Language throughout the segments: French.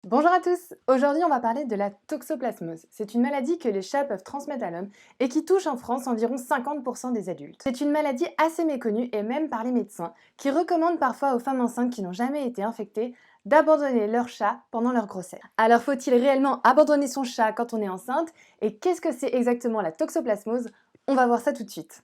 Bonjour à tous! Aujourd'hui, on va parler de la toxoplasmose. C'est une maladie que les chats peuvent transmettre à l'homme et qui touche en France environ 50% des adultes. C'est une maladie assez méconnue et même par les médecins qui recommandent parfois aux femmes enceintes qui n'ont jamais été infectées d'abandonner leur chat pendant leur grossesse. Alors faut-il réellement abandonner son chat quand on est enceinte? Et qu'est-ce que c'est exactement la toxoplasmose? On va voir ça tout de suite.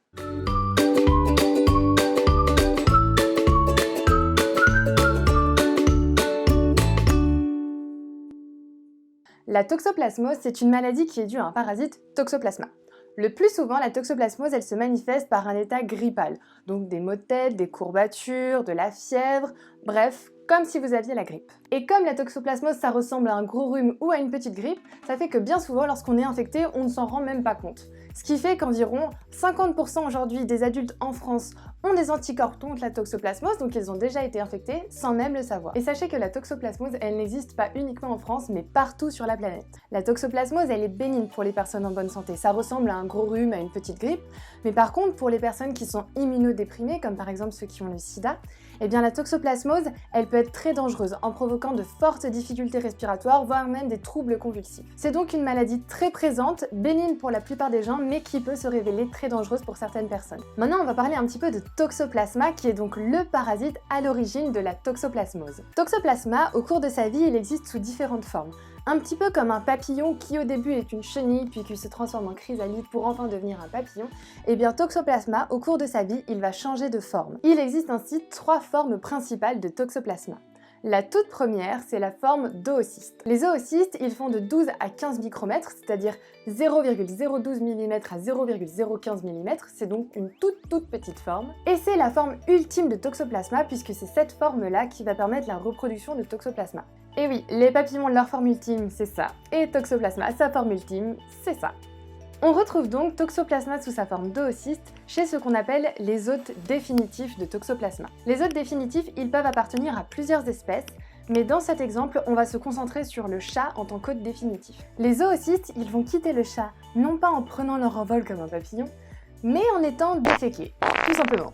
La toxoplasmose, c'est une maladie qui est due à un parasite Toxoplasma. Le plus souvent, la toxoplasmose, elle se manifeste par un état grippal, donc des maux de tête, des courbatures, de la fièvre, bref, comme si vous aviez la grippe. Et comme la toxoplasmose, ça ressemble à un gros rhume ou à une petite grippe, ça fait que bien souvent, lorsqu'on est infecté, on ne s'en rend même pas compte. Ce qui fait qu'environ 50% aujourd'hui des adultes en France ont des anticorps contre la toxoplasmose, donc ils ont déjà été infectés sans même le savoir. Et sachez que la toxoplasmose, elle n'existe pas uniquement en France, mais partout sur la planète. La toxoplasmose, elle est bénigne pour les personnes en bonne santé. Ça ressemble à un gros rhume, à une petite grippe, mais par contre, pour les personnes qui sont immunodéprimées, comme par exemple ceux qui ont le sida, eh bien la toxoplasmose, elle peut être très dangereuse en provoquant de fortes difficultés respiratoires, voire même des troubles convulsifs. C'est donc une maladie très présente, bénigne pour la plupart des gens, mais qui peut se révéler très dangereuse pour certaines personnes. Maintenant, on va parler un petit peu de Toxoplasma, qui est donc le parasite à l'origine de la toxoplasmose. Toxoplasma, au cours de sa vie, il existe sous différentes formes. Un petit peu comme un papillon qui au début est une chenille puis qui se transforme en chrysalide pour enfin devenir un papillon, et bien Toxoplasma, au cours de sa vie, il va changer de forme. Il existe ainsi 3 formes principales de Toxoplasma. La toute première, c'est la forme d'oocyste. Les oocystes, ils font de 12 à 15 micromètres, c'est-à-dire 0,012 mm à 0,015 mm, c'est donc une toute petite forme. Et c'est la forme ultime de Toxoplasma puisque c'est cette forme-là qui va permettre la reproduction de Toxoplasma. Et oui, les papillons, leur forme ultime, c'est ça. Et Toxoplasma, sa forme ultime, c'est ça. On retrouve donc Toxoplasma sous sa forme d'oocyste chez ce qu'on appelle les hôtes définitifs de Toxoplasma. Les hôtes définitifs, ils peuvent appartenir à plusieurs espèces, mais dans cet exemple, on va se concentrer sur le chat en tant qu'hôte définitif. Les oocystes, ils vont quitter le chat, non pas en prenant leur envol comme un papillon, mais en étant déféqués, tout simplement.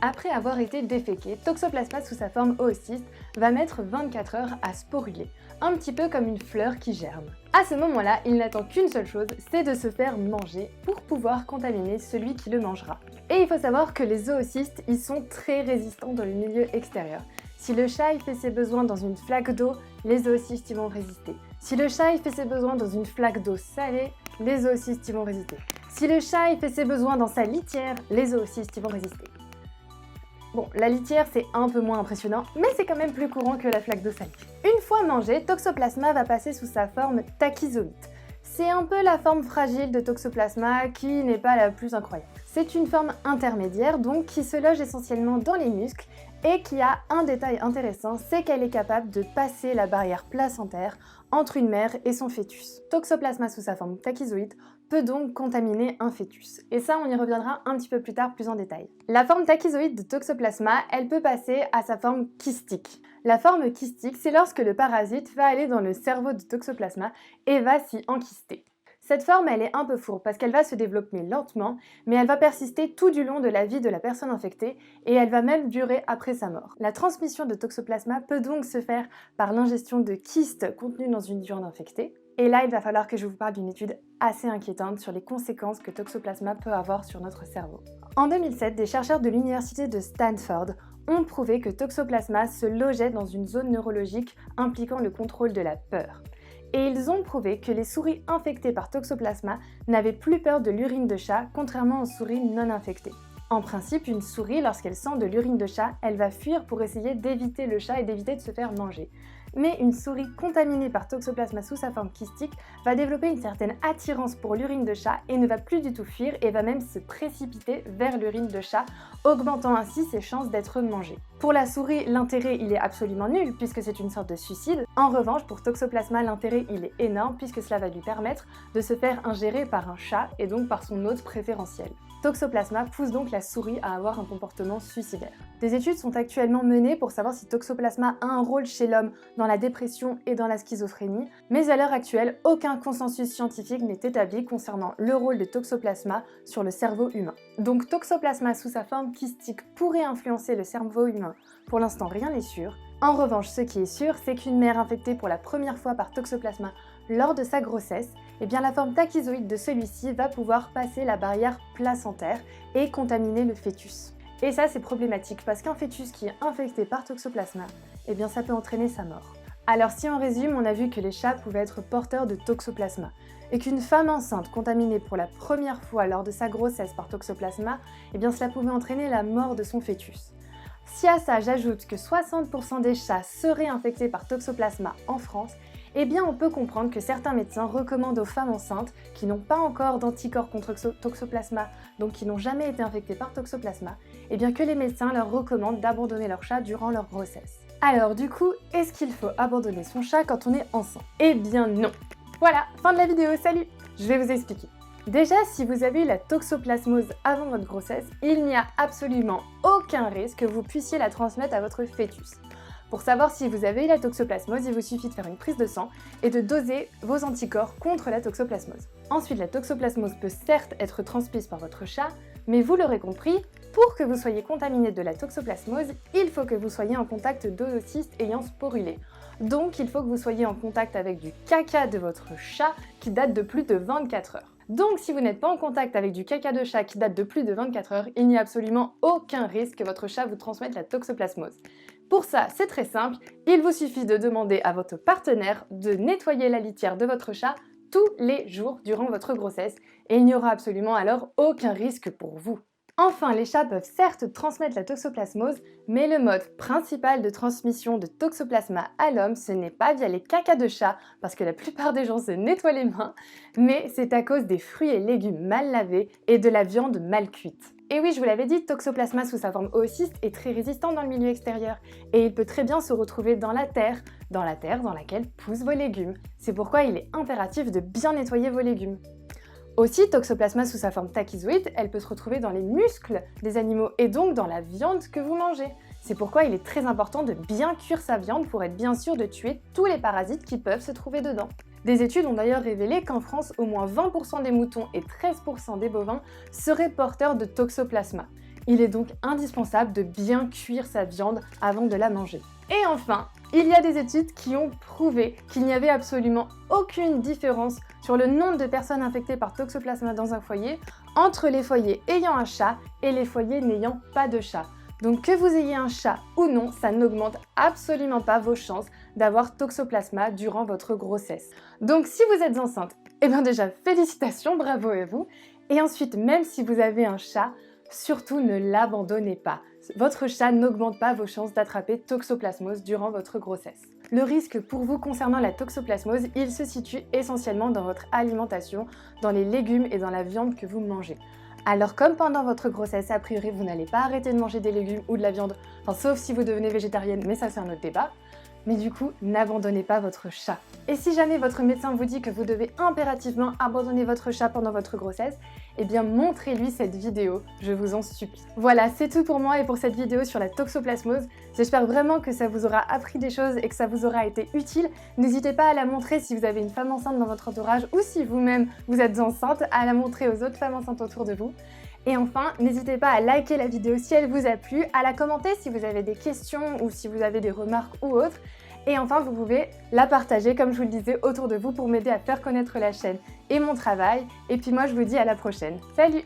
Après avoir été déféqué, Toxoplasma sous sa forme oocyste va mettre 24 heures à sporuler, un petit peu comme une fleur qui germe. À ce moment-là, il n'attend qu'une seule chose, c'est de se faire manger pour pouvoir contaminer celui qui le mangera. Et il faut savoir que les oocystes, ils sont très résistants dans le milieu extérieur. Si le chat il fait ses besoins dans une flaque d'eau, les oocystes ils vont résister. Si le chat il fait ses besoins dans une flaque d'eau salée, les oocystes ils vont résister. Si le chat il fait ses besoins dans sa litière, les oocystes ils vont résister. Bon, la litière c'est un peu moins impressionnant, mais c'est quand même plus courant que la flaque d'eau salée. Une fois mangé, Toxoplasma va passer sous sa forme tachyzoïde. C'est un peu la forme fragile de Toxoplasma qui n'est pas la plus incroyable. C'est une forme intermédiaire donc qui se loge essentiellement dans les muscles et qui a un détail intéressant, c'est qu'elle est capable de passer la barrière placentaire entre une mère et son fœtus. Toxoplasma sous sa forme tachyzoïde peut donc contaminer un fœtus. Et ça, on y reviendra un petit peu plus tard plus en détail. La forme tachyzoïde de Toxoplasma, elle peut passer à sa forme kystique. La forme kystique, c'est lorsque le parasite va aller dans le cerveau de Toxoplasma et va s'y enkyster. Cette forme, elle est un peu fourbe parce qu'elle va se développer lentement, mais elle va persister tout du long de la vie de la personne infectée et elle va même durer après sa mort. La transmission de Toxoplasma peut donc se faire par l'ingestion de kystes contenus dans une viande infectée. Et là, il va falloir que je vous parle d'une étude assez inquiétante sur les conséquences que Toxoplasma peut avoir sur notre cerveau. En 2007, des chercheurs de l'université de Stanford ont prouvé que Toxoplasma se logeait dans une zone neurologique impliquant le contrôle de la peur. Et ils ont prouvé que les souris infectées par Toxoplasma n'avaient plus peur de l'urine de chat, contrairement aux souris non infectées. En principe, une souris, lorsqu'elle sent de l'urine de chat, elle va fuir pour essayer d'éviter le chat et d'éviter de se faire manger. Mais une souris contaminée par Toxoplasma sous sa forme kystique va développer une certaine attirance pour l'urine de chat et ne va plus du tout fuir et va même se précipiter vers l'urine de chat, augmentant ainsi ses chances d'être mangée. Pour la souris, l'intérêt il est absolument nul puisque c'est une sorte de suicide. En revanche, pour Toxoplasma, l'intérêt il est énorme puisque cela va lui permettre de se faire ingérer par un chat et donc par son hôte préférentiel. Toxoplasma pousse donc la souris à avoir un comportement suicidaire. Des études sont actuellement menées pour savoir si Toxoplasma a un rôle chez l'homme dans la dépression et dans la schizophrénie, mais à l'heure actuelle, aucun consensus scientifique n'est établi concernant le rôle de Toxoplasma sur le cerveau humain. Donc Toxoplasma sous sa forme kystique pourrait influencer le cerveau humain. Pour l'instant, rien n'est sûr, En revanche, ce qui est sûr, c'est qu'une mère infectée pour la première fois par Toxoplasma lors de sa grossesse, eh bien la forme tachyzoïde de celui-ci va pouvoir passer la barrière placentaire et contaminer le fœtus. Et ça, c'est problématique parce qu'un fœtus qui est infecté par Toxoplasma, eh bien ça peut entraîner sa mort. Alors si on résume, on a vu que les chats pouvaient être porteurs de Toxoplasma et qu'une femme enceinte contaminée pour la première fois lors de sa grossesse par Toxoplasma, eh bien cela pouvait entraîner la mort de son fœtus. Si à ça j'ajoute que 60% des chats seraient infectés par Toxoplasma en France, eh bien on peut comprendre que certains médecins recommandent aux femmes enceintes qui n'ont pas encore d'anticorps contre Toxoplasma, donc qui n'ont jamais été infectées par Toxoplasma, eh bien que les médecins leur recommandent d'abandonner leur chat durant leur grossesse. Alors du coup, est-ce qu'il faut abandonner son chat quand on est enceinte? Eh bien non. Voilà, fin de la vidéo, salut! Je vais vous expliquer. Déjà, si vous avez eu la toxoplasmose avant votre grossesse, il n'y a absolument aucun risque que vous puissiez la transmettre à votre fœtus. Pour savoir si vous avez eu la toxoplasmose, il vous suffit de faire une prise de sang et de doser vos anticorps contre la toxoplasmose. Ensuite, la toxoplasmose peut certes être transmise par votre chat, mais vous l'aurez compris, pour que vous soyez contaminé de la toxoplasmose, il faut que vous soyez en contact d'oocystes ayant sporulé. Donc, il faut que vous soyez en contact avec du caca de votre chat qui date de plus de 24 heures. Donc, si vous n'êtes pas en contact avec du caca de chat qui date de plus de 24 heures, il n'y a absolument aucun risque que votre chat vous transmette la toxoplasmose. Pour ça, c'est très simple, il vous suffit de demander à votre partenaire de nettoyer la litière de votre chat tous les jours durant votre grossesse et il n'y aura absolument alors aucun risque pour vous. Enfin, les chats peuvent certes transmettre la toxoplasmose, mais le mode principal de transmission de Toxoplasma à l'homme, ce n'est pas via les cacas de chat, parce que la plupart des gens se nettoient les mains, mais c'est à cause des fruits et légumes mal lavés et de la viande mal cuite. Et oui, je vous l'avais dit, Toxoplasma sous sa forme oocyste est très résistant dans le milieu extérieur, et il peut très bien se retrouver dans la terre dans laquelle poussent vos légumes. C'est pourquoi il est impératif de bien nettoyer vos légumes. Aussi, Toxoplasma sous sa forme tachyzoïde, elle peut se retrouver dans les muscles des animaux et donc dans la viande que vous mangez. C'est pourquoi il est très important de bien cuire sa viande pour être bien sûr de tuer tous les parasites qui peuvent se trouver dedans. Des études ont d'ailleurs révélé qu'en France, au moins 20% des moutons et 13% des bovins seraient porteurs de Toxoplasma. Il est donc indispensable de bien cuire sa viande avant de la manger. Et enfin, il y a des études qui ont prouvé qu'il n'y avait absolument aucune différence sur le nombre de personnes infectées par Toxoplasma dans un foyer entre les foyers ayant un chat et les foyers n'ayant pas de chat. Donc que vous ayez un chat ou non, ça n'augmente absolument pas vos chances d'avoir Toxoplasma durant votre grossesse. Donc si vous êtes enceinte, eh bien déjà félicitations, bravo à vous. Et ensuite, même si vous avez un chat, surtout ne l'abandonnez pas. Votre chat n'augmente pas vos chances d'attraper toxoplasmose durant votre grossesse. Le risque pour vous concernant la toxoplasmose, il se situe essentiellement dans votre alimentation, dans les légumes et dans la viande que vous mangez. Alors comme pendant votre grossesse, a priori vous n'allez pas arrêter de manger des légumes ou de la viande, sauf si vous devenez végétarienne, mais ça c'est un autre débat. Mais du coup, n'abandonnez pas votre chat. Et si jamais votre médecin vous dit que vous devez impérativement abandonner votre chat pendant votre grossesse, eh bien montrez-lui cette vidéo, je vous en supplie. Voilà, c'est tout pour moi et pour cette vidéo sur la toxoplasmose. J'espère vraiment que ça vous aura appris des choses et que ça vous aura été utile. N'hésitez pas à la montrer si vous avez une femme enceinte dans votre entourage ou si vous-même vous êtes enceinte, à la montrer aux autres femmes enceintes autour de vous. Et enfin, n'hésitez pas à liker la vidéo si elle vous a plu, à la commenter si vous avez des questions ou si vous avez des remarques ou autres. Et enfin, vous pouvez la partager, comme je vous le disais, autour de vous pour m'aider à faire connaître la chaîne et mon travail. Et puis moi, je vous dis à la prochaine. Salut!